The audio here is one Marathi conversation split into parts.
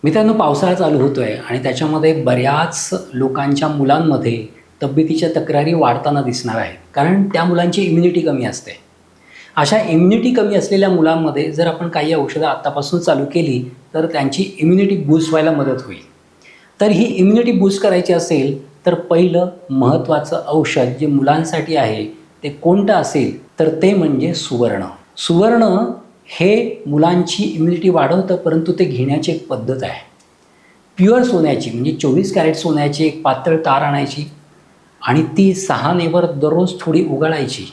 मित्रांनो, पावसाळा चालू होतोय आणि त्याच्यामध्ये बऱ्याच लोकांच्या मुलांमध्ये तब्येतीच्या तक्रारी वाढताना दिसणार आहेत. कारण त्या मुलांची इम्युनिटी कमी असते. अशा इम्युनिटी कमी असलेल्या मुलांमध्ये जर आपण काही औषधं आत्तापासून चालू केली तर त्यांची इम्युनिटी बूस्ट व्हायला मदत होईल. तर ही इम्युनिटी बूस्ट करायची असेल तर पहिलं महत्त्वाचं औषध जे मुलांसाठी आहे ते कोणतं असेल तर ते म्हणजे सुवर्ण. सुवर्ण हे मुलांची इम्युनिटी वाढवतं, परंतु ते घेण्याची एक पद्धत आहे. प्युअर सोन्याची म्हणजे 24 कॅरेट सोन्याची एक पातळ तार आणायची आणि ती 6 नेवर दररोज थोडी उगाळायची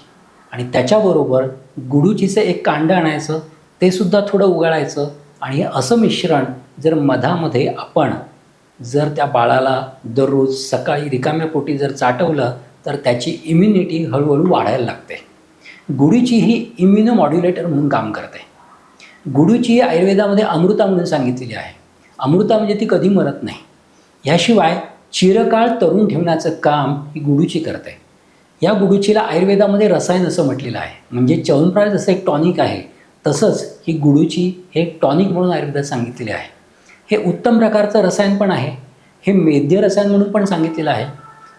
आणि त्याच्याबरोबर गुडूचीचं एक कांडं आणायचं, ते सुद्धा थोडं उगाळायचं आणि हे असं मिश्रण जर मधामध्ये आपण जर त्या बाळाला दररोज सकाळी रिकाम्या पोटी जर चाटवलं तर त्याची इम्युनिटी हळूहळू वाढायला लागते. गुडूची ही इम्युनोमॉड्युलेटर म्हणून काम करते. गुडूची आयुर्वेदामध्ये अमृता म्हणून सांगितलेली आहे. अमृता म्हणजे ती कधी मरत नाही. याशिवाय चिरकाळ तरुण ठेवण्याचं काम ही गुडूची करते. या गुडूचीला आयुर्वेदामध्ये रसायन असं म्हटलेलं आहे. म्हणजे च्यवनप्राश जसं एक टॉनिक आहे तसंच ही गुडूची हे टॉनिक म्हणून आयुर्वेदात सांगितलेले आहे. हे उत्तम प्रकारचं रसायन पण आहे. हे मेद्य रसायन म्हणून पण सांगितलेलं आहे.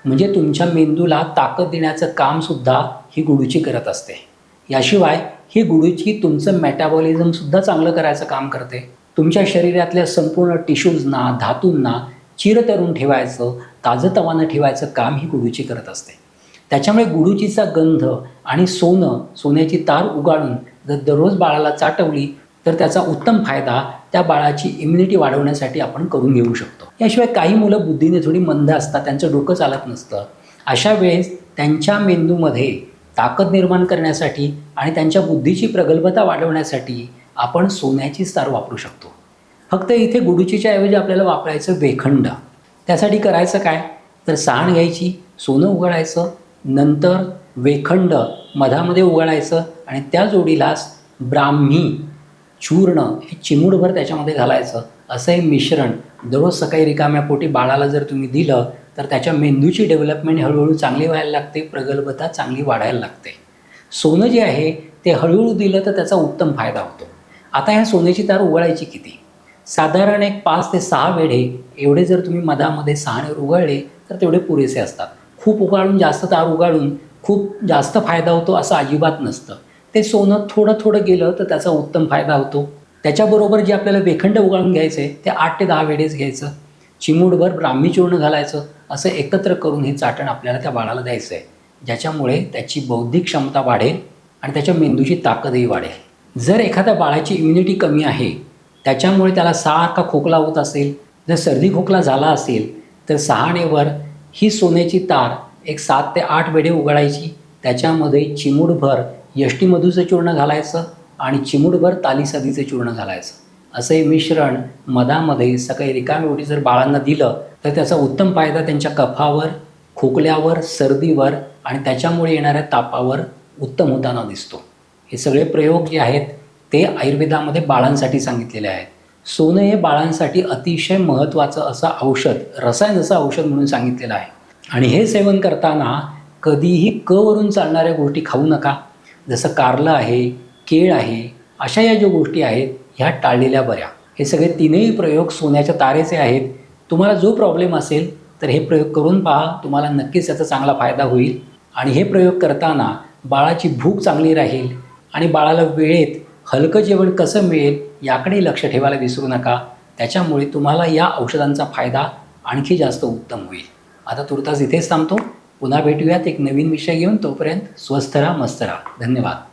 म्हणजे तुमच्या मेंदूला ताकद देण्याचं कामसुद्धा ही गुडूची करत असते. याशिवाय ही गुडूची तुमचं मेटाबॉलिझमसुद्धा चांगलं करायचं काम करते. तुमच्या शरीरातल्या संपूर्ण टिश्यूजना, धातूंना चिरतरुण ठेवायचं, ताजंतवानं ठेवायचं काम ही गुडूची करत असते. त्याच्यामुळे गुडूचीचा गंध आणि सोन्याची तार उगाळून जर दररोज बाळाला चाटवली तर त्याचा उत्तम फायदा त्या बाळाची इम्युनिटी वाढवण्यासाठी आपण करून घेऊ शकतो. याशिवाय काही मुलं बुद्धीने थोडी मंद असतात, त्यांचं डोकं चालत नसतं. अशा वेळेस त्यांच्या मेंदूमध्ये ताकद निर्माण करण्यासाठी आणि त्यांच्या बुद्धीची प्रगल्भता वाढवण्यासाठी आपण सोन्याचीच तार वापरू शकतो. फक्त इथे गुडूचीच्या ऐवजी आपल्याला वापरायचं वेखंड. त्यासाठी करायचं काय तर साण घ्यायची, सोनं उगाळायचं, नंतर वेखंड मधामध्ये उगाळायचं आणि त्या जोडीलाच ब्राह्मी चूर्ण हे चिमूटभर त्याच्यामध्ये घालायचं. असं हे मिश्रण दररोज सकाळी रिकाम्या पोटी बाळाला जर तुम्ही दिलं तर त्याच्या मेंदूची डेव्हलपमेंट हळूहळू चांगली व्हायला लागते, प्रगल्भता चांगली वाढायला लागते. सोनं जे आहे ते हळूहळू दिलं तर त्याचा उत्तम फायदा होतो. आता ह्या सोन्याची तार उगाळायची किती? साधारण एक 5 ते 6 वेढे एवढे जर तुम्ही मधामध्ये साहाण्यावर उगाळले तर तेवढे पुरेसे असतात. खूप उगाळून जास्त तार उगाळून खूप जास्त फायदा होतो असं अजिबात नसतं. ते सोनं थोडं थोडं गेलं तर त्याचा उत्तम फायदा होतो. त्याच्याबरोबर जे आपल्याला वेखंड उगाळून घ्यायचं आहे ते 8 ते 10 वेळेस घ्यायचं, चिमूटभर ब्राह्मी चूर्ण घालायचं, असं एकत्र करून हे चाटण आपल्याला त्या बाळाला द्यायचं आहे. ज्याच्यामुळे त्याची बौद्धिक क्षमता वाढेल आणि त्याच्या मेंदूची ताकदही वाढेल. जर एखाद्या बाळाची इम्युनिटी कमी आहे, त्याच्यामुळे त्याला सारखा खोकला होत असेल, जर सर्दी खोकला झाला असेल तर सहाणेवर ही सोन्याची तार एक 7 ते 8 वेढे उगाळायची, त्याच्यामध्ये चिमूटभर यष्टीमधूचं चूर्ण घालायचं आणि चिमूटभर तालीसदीचं चूर्ण घालायचं. असं हे मिश्रण मधामध्ये सकाळी रिकाम्या पोटी जर बाळांना दिलं तर त्याचा उत्तम फायदा त्यांच्या कफावर, खोकल्यावर, सर्दीवर आणि त्याच्यामुळे येणाऱ्या तापावर उत्तम होताना दिसतो. हे सगळे प्रयोग जे आहेत ते आयुर्वेदामध्ये बाळांसाठी सांगितलेले आहेत. सोनं हे बाळांसाठी अतिशय महत्त्वाचं असं औषध, रसायन असं औषध म्हणून सांगितलेलं आहे. आणि हे सेवन करताना कधीही क वरून चालणाऱ्या गोष्टी खाऊ नका. जसं कारलं आहे, केळ आहे, अशा या ज्या गोष्टी आहेत ह्या टाळलेल्या बऱ्या. हे सगळे तीनही प्रयोग सोन्याच्या तारेचे आहेत. तुम्हाला जो प्रॉब्लेम असेल तर हे प्रयोग करून पहा, तुम्हाला नक्कीच याचा चांगला फायदा होईल. आणि हे प्रयोग करताना बाळाची भूक चांगली राहील आणि बाळाला वेळेत हलकं जेवण कसं मिळेल याकडे लक्ष ठेवायला विसरू नका. त्याच्यामुळे तुम्हाला या औषधांचा फायदा आणखी जास्त उत्तम होईल. आता तुर्तास इथेच थांबतो. पुन्हा भेटूयात एक नवीन विषय घेऊन. तोपर्यंत स्वस्थ राहा, मस्त राहा. धन्यवाद.